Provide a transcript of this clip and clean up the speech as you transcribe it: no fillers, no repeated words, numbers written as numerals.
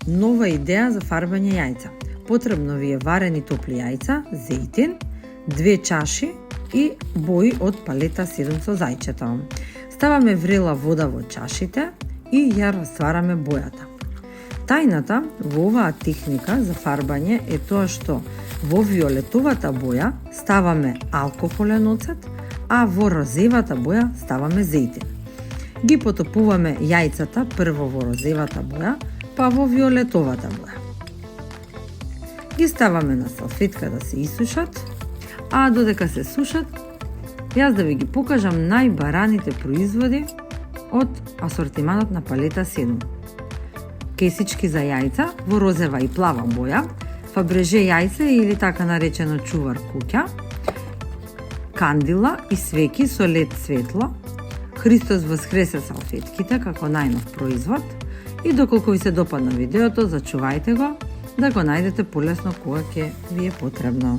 Нова идеја за фарбање јајца. Потребно ви е варени топли јајца, зејтин, 2 чаши и бои од палета 7 со зајчето. Ставаме врела вода во чашите и ја раствараме бојата. Тајната во оваа техника за фарбање е тоа што во виолетовата боја ставаме алкохолен оцет, а во розевата боја ставаме зејтин. Ги потопуваме јајцата прво во розевата боја, па во виолетовата боја. Ги ставаме на салфетка да се исушат, а додека се сушат, јас да ви ги покажам најбараните производи од асортиманот на палета 7. Кесички за јајца во розева и плава боја, Фабреже јајце или така наречено чувар куќа, кандила и свеки со лед светло, Христос воскресе салфетките како најнов производ и доколку ви се допадна видеото, зачувајте го да го најдете полесно кога ќе ви е потребно.